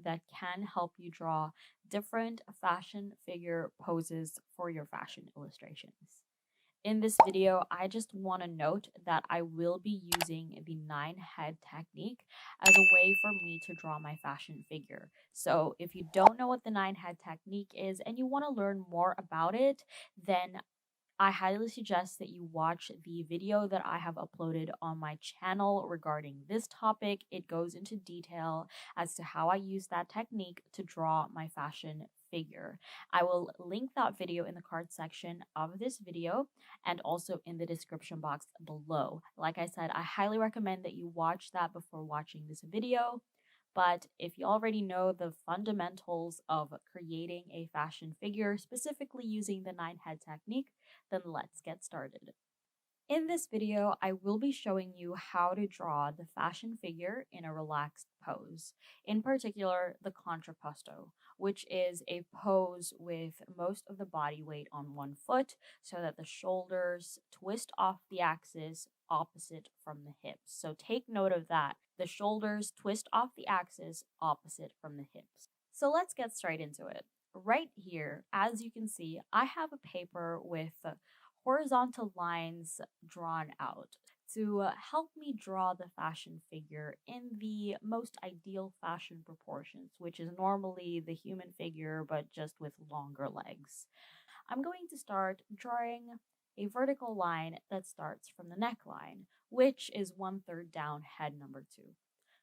that can help you draw different fashion figure poses for your fashion illustrations. In this video, I just want to note that I will be using the 9 head technique as a way for me to draw my fashion figure. So if you don't know what the 9 head technique is and you want to learn more about it, then I highly suggest that you watch the video that I have uploaded on my channel regarding this topic. It goes into detail as to how I use that technique to draw my fashion figure. I will link that video in the card section of this video and also in the description box below. Like I said, I highly recommend that you watch that before watching this video. But if you already know the fundamentals of creating a fashion figure, specifically using the 9 head technique, then let's get started. In this video, I will be showing you how to draw the fashion figure in a relaxed pose, in particular the contrapposto, which is a pose with most of the body weight on one foot so that the shoulders twist off the axis opposite from the hips. So take note of that. The shoulders twist off the axis opposite from the hips. So let's get straight into it. Right here, as you can see, I have a paper with horizontal lines drawn out to help me draw the fashion figure in the most ideal fashion proportions, which is normally the human figure but just with longer legs. I'm going to start drawing a vertical line that starts from the neckline, which is 1/3 down head number 2.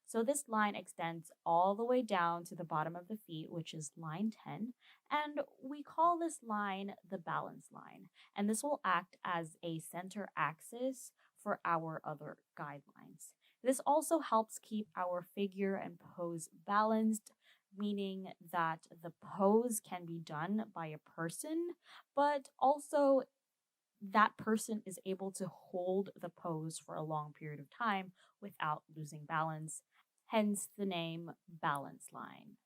So this line extends all the way down to the bottom of the feet, which is line 10, and we call this line the balance line. And this will act as a center axis for our other guidelines. This also helps keep our figure and pose balanced, meaning that the pose can be done by a person, but also that person is able to hold the pose for a long period of time without losing balance, hence the name balance line.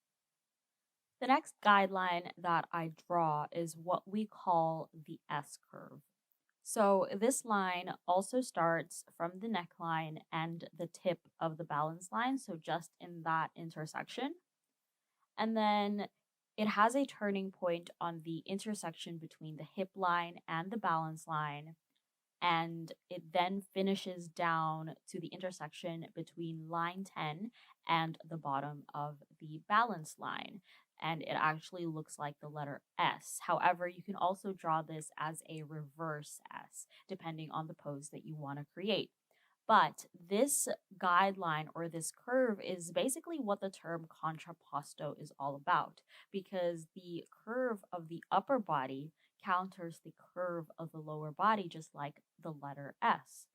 The next guideline that I draw is what we call the S curve. So this line also starts from the neckline and the tip of the balance line, so just in that intersection. And then it has a turning point on the intersection between the hip line and the balance line, and it then finishes down to the intersection between line 10 and the bottom of the balance line. And it actually looks like the letter S. However, you can also draw this as a reverse S, depending on the pose that you want to create. But this guideline or this curve is basically what the term contrapposto is all about, because the curve of the upper body counters the curve of the lower body, just like the letter S.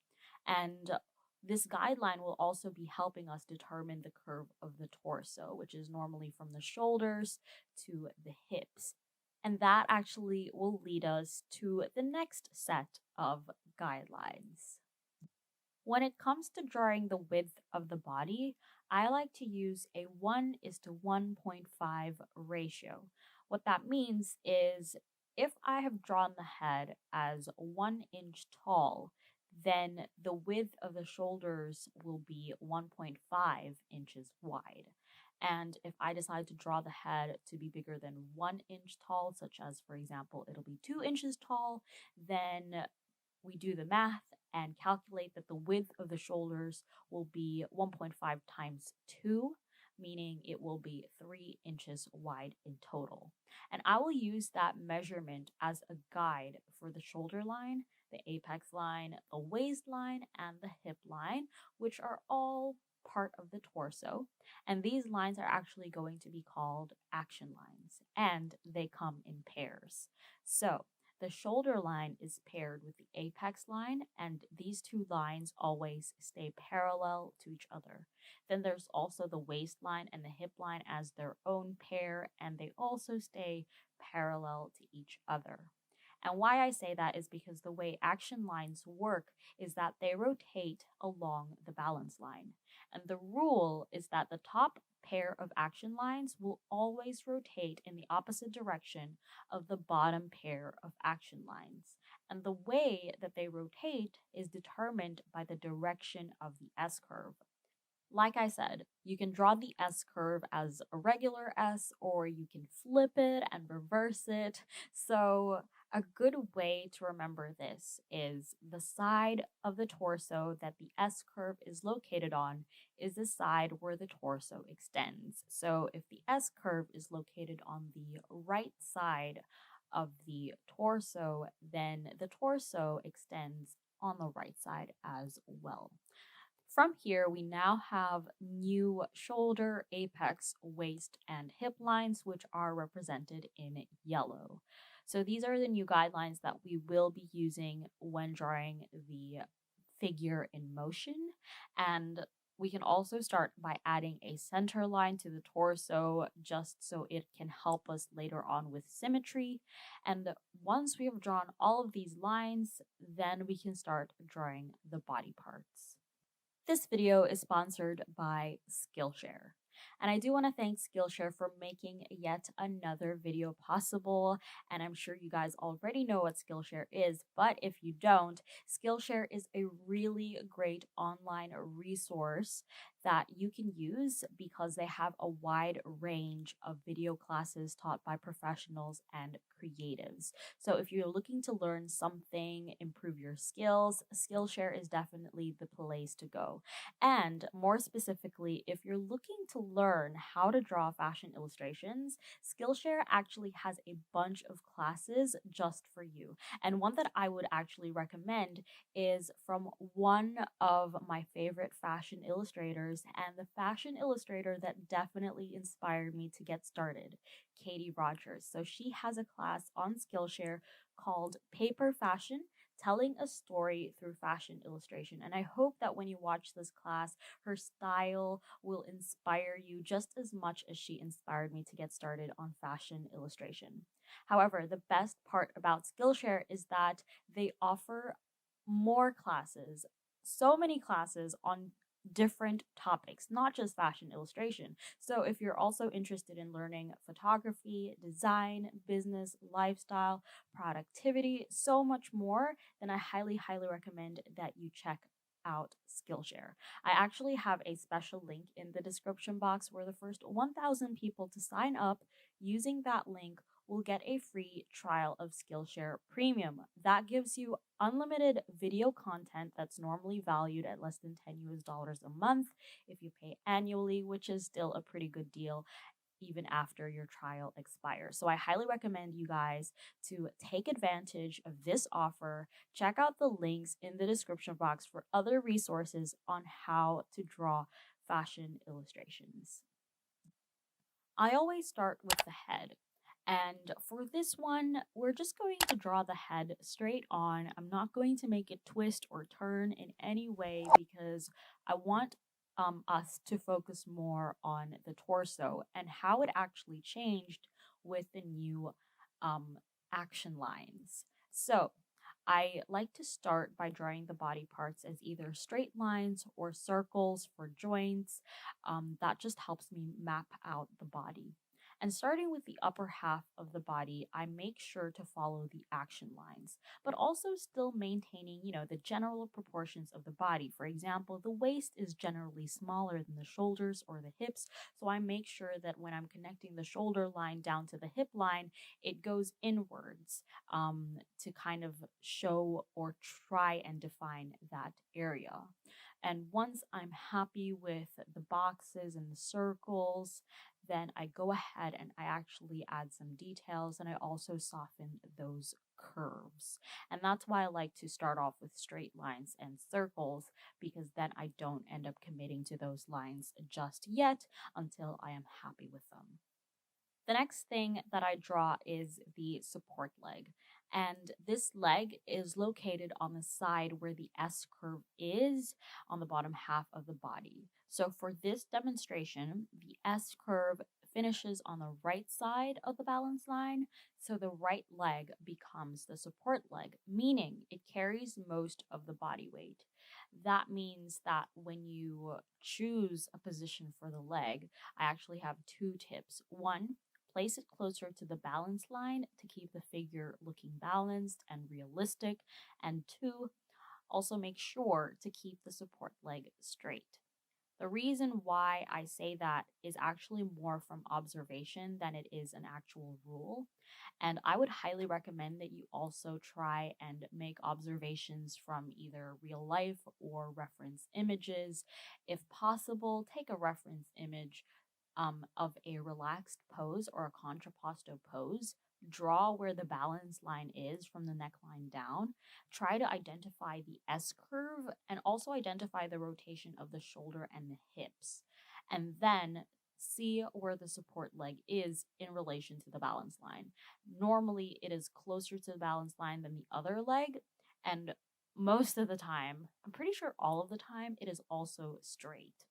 And this guideline will also be helping us determine the curve of the torso, which is normally from the shoulders to the hips. And that actually will lead us to the next set of guidelines. When it comes to drawing the width of the body, I like to use a 1:1.5 ratio. What that means is if I have drawn the head as 1 inch tall, then the width of the shoulders will be 1.5 inches wide. And if I decide to draw the head to be bigger than 1 inch tall, such as, for example, it'll be 2 inches tall, then we do the math and calculate that the width of the shoulders will be 1.5 times 2, meaning it will be 3 inches wide in total. And I will use that measurement as a guide for the shoulder line, the apex line, the waistline, and the hip line, which are all part of the torso. And these lines are actually going to be called action lines, and they come in pairs. So the shoulder line is paired with the apex line, and these two lines always stay parallel to each other. Then there's also the waistline and the hip line as their own pair, and they also stay parallel to each other. And why I say that is because the way action lines work is that they rotate along the balance line. And the rule is that the top pair of action lines will always rotate in the opposite direction of the bottom pair of action lines. And the way that they rotate is determined by the direction of the S curve. Like I said, you can draw the S curve as a regular S, or you can flip it and reverse it. So, a good way to remember this is the side of the torso that the S curve is located on is the side where the torso extends. So, if the S curve is located on the right side of the torso, then the torso extends on the right side as well. From here, we now have new shoulder, apex, waist, and hip lines, which are represented in yellow. So these are the new guidelines that we will be using when drawing the figure in motion. And we can also start by adding a center line to the torso just so it can help us later on with symmetry. And once we have drawn all of these lines, then we can start drawing the body parts. This video is sponsored by Skillshare. And I do want to thank Skillshare for making yet another video possible. And I'm sure you guys already know what Skillshare is, but if you don't, Skillshare is a really great online resource that you can use because they have a wide range of video classes taught by professionals and creatives. So if you're looking to learn something, improve your skills, Skillshare is definitely the place to go. And more specifically, if you're looking to learn how to draw fashion illustrations, Skillshare actually has a bunch of classes just for you. And one that I would actually recommend is from one of my favorite fashion illustrators and the fashion illustrator that definitely inspired me to get started, Katie Rogers. So she has a class on Skillshare called Paper Fashion, telling a story through fashion illustration. And I hope that when you watch this class, her style will inspire you just as much as she inspired me to get started on fashion illustration. However, the best part about Skillshare is that they offer more classes, so many classes on different topics, not just fashion illustration. So if you're also interested in learning photography, design, business, lifestyle, productivity, so much more, then I highly recommend that you check out Skillshare. I actually have a special link in the description box where the first 1,000 people to sign up using that link will get a free trial of Skillshare Premium. That gives you unlimited video content that's normally valued at less than $10 a month if you pay annually, which is still a pretty good deal even after your trial expires. So I highly recommend you guys to take advantage of this offer. Check out the links in the description box for other resources on how to draw fashion illustrations. I always start with the head. And for this one, we're just going to draw the head straight on. I'm not going to make it twist or turn in any way because I want us to focus more on the torso and how it actually changed with the new um, action lines. So I like to start by drawing the body parts as either straight lines or circles for joints. That just helps me map out the body. And starting with the upper half of the body, I make sure to follow the action lines, but also still maintaining, the general proportions of the body. For example, the waist is generally smaller than the shoulders or the hips, so I make sure that when I'm connecting the shoulder line down to the hip line, it goes inwards to kind of show or try and define that area. And once I'm happy with the boxes and the circles, then I go ahead and I actually add some details and I also soften those curves. And that's why I like to start off with straight lines and circles because then I don't end up committing to those lines just yet until I am happy with them. The next thing that I draw is the support leg. And this leg is located on the side where the S curve is on the bottom half of the body. So for this demonstration, the S curve finishes on the right side of the balance line. So the right leg becomes the support leg, meaning it carries most of the body weight. That means that when you choose a position for the leg, I actually have two tips. One, place it closer to the balance line to keep the figure looking balanced and realistic. And two, also make sure to keep the support leg straight. The reason why I say that is actually more from observation than it is an actual rule. And I would highly recommend that you also try and make observations from either real life or reference images. If possible, take a reference image of a relaxed pose or a contrapposto pose. Draw where the balance line is from the neckline down. Try to identify the S curve and also identify the rotation of the shoulder and the hips. And then see where the support leg is in relation to the balance line. Normally, it is closer to the balance line than the other leg, and most of the time, I'm pretty sure all of the time, it is also straight.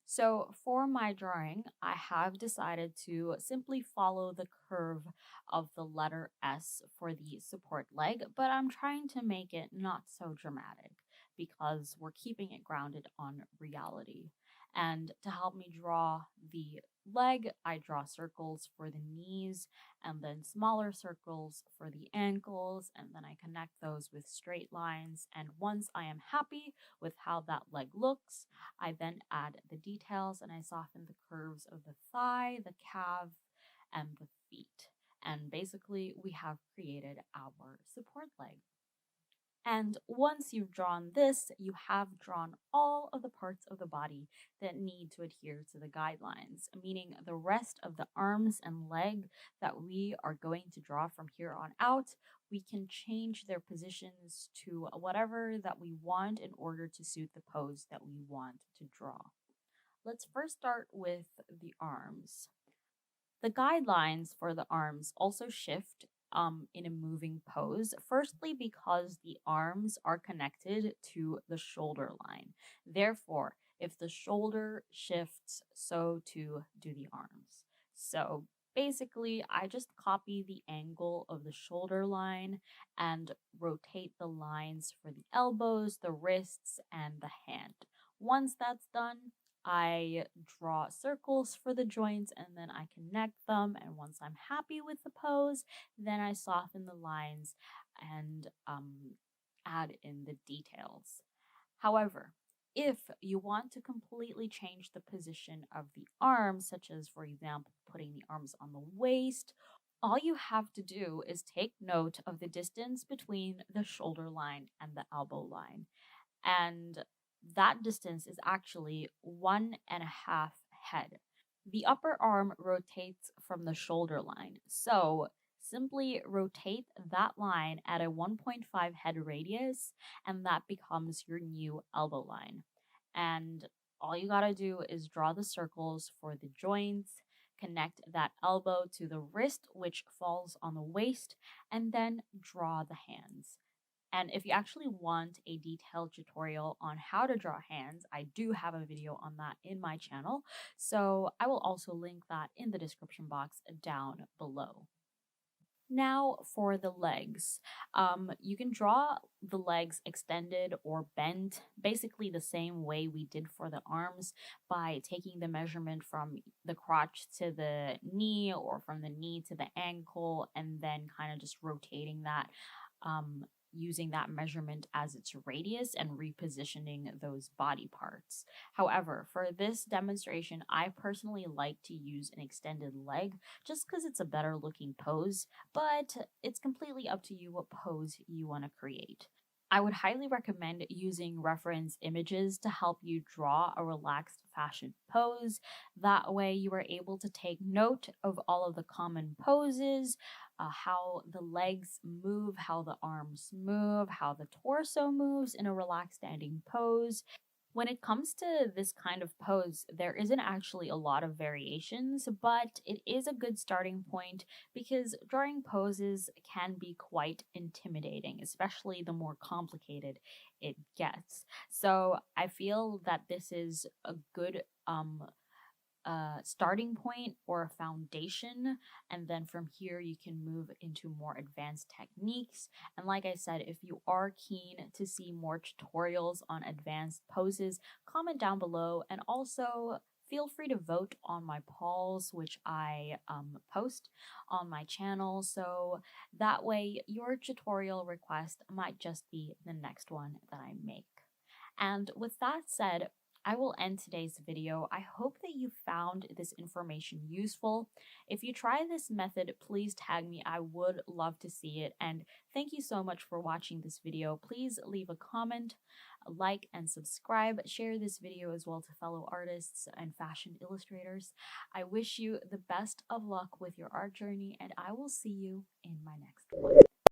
So for my drawing, I have decided to simply follow the curve of the letter S for the support leg, but I'm trying to make it not so dramatic because we're keeping it grounded on reality. And to help me draw the leg, I draw circles for the knees and then smaller circles for the ankles, and then I connect those with straight lines. And once I am happy with how that leg looks, I then add the details and I soften the curves of the thigh, the calf, and the feet. And basically, we have created our support leg. And once you've drawn this, you have drawn all of the parts of the body that need to adhere to the guidelines, meaning the rest of the arms and leg that we are going to draw from here on out, we can change their positions to whatever that we want in order to suit the pose that we want to draw. Let's first start with the arms. The guidelines for the arms also shift in a moving pose. Firstly, because the arms are connected to the shoulder line. Therefore, if the shoulder shifts, so too do the arms. So basically, I just copy the angle of the shoulder line and rotate the lines for the elbows, the wrists, and the hand. Once that's done, I draw circles for the joints and then I connect them. And once I'm happy with the pose, then I soften the lines and add in the details. However, if you want to completely change the position of the arms, such as, for example, putting the arms on the waist, all you have to do is take note of the distance between the shoulder line and the elbow line. And that distance is actually 1.5 head. The upper arm rotates from the shoulder line. So simply rotate that line at a 1.5 head radius, and that becomes your new elbow line. And all you gotta do is draw the circles for the joints, connect that elbow to the wrist, which falls on the waist, and then draw the hands. And if you actually want a detailed tutorial on how to draw hands, I do have a video on that in my channel. So I will also link that in the description box down below. Now for the legs. You can draw the legs extended or bent, basically the same way we did for the arms by taking the measurement from the crotch to the knee or from the knee to the ankle and then kind of just rotating that using that measurement as its radius and repositioning those body parts. However, for this demonstration, I personally like to use an extended leg just because it's a better looking pose, but it's completely up to you what pose you want to create. I would highly recommend using reference images to help you draw a relaxed fashion pose. That way you are able to take note of all of the common poses, how the legs move, how the arms move, how the torso moves in a relaxed standing pose. When it comes to this kind of pose, there isn't actually a lot of variations, but it is a good starting point because drawing poses can be quite intimidating, especially the more complicated it gets. So I feel that this is a good starting point or a foundation, and then from here you can move into more advanced techniques. And like I said, if you are keen to see more tutorials on advanced poses, comment down below, and also feel free to vote on my polls, which I post on my channel, so that way your tutorial request might just be the next one that I make. And with that said, I will end today's video. I hope that you found this information useful. If you try this method, please tag me. I would love to see it. And thank you so much for watching this video. Please leave a comment, like, and subscribe. Share this video as well to fellow artists and fashion illustrators. I wish you the best of luck with your art journey, and I will see you in my next one.